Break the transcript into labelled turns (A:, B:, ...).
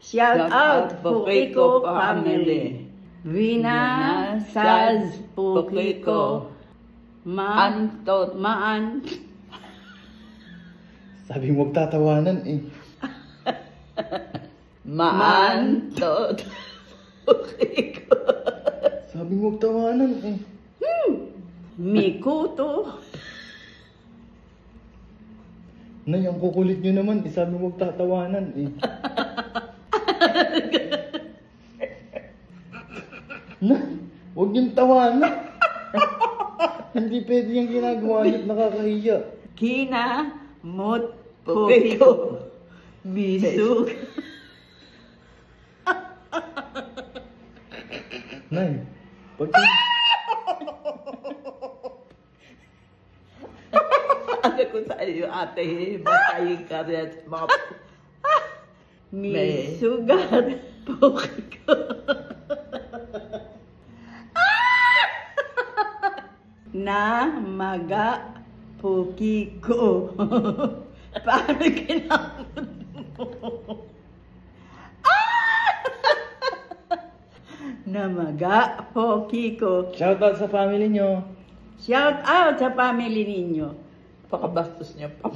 A: Shout out Pukiko family. Vina Saz Pukiko. Maan.
B: Sabi mo magtatawanan eh.
A: Maan tot Pukiko.
B: Sabi mo magtawanan eh.
A: Mikuto.
B: Nay, ang kukulit nyo naman. Sabi mo magtatawanan eh. Nay, huwag niyong tawanan. Hindi pwede yung ginagawa niyo. Nakakahiya.
A: Kina Mot Pukiko. Bisug.
B: Nay, pag...
A: Ano ko sa iyo, ate, batayin ka rin at mga... Misugat Pukiko. Na maga Pukiko. Paano kinamot mo? Na maga Pukiko.
B: Shout out sa family nyo.
A: Shout out sa family ninyo. Pakabastos niyo pa.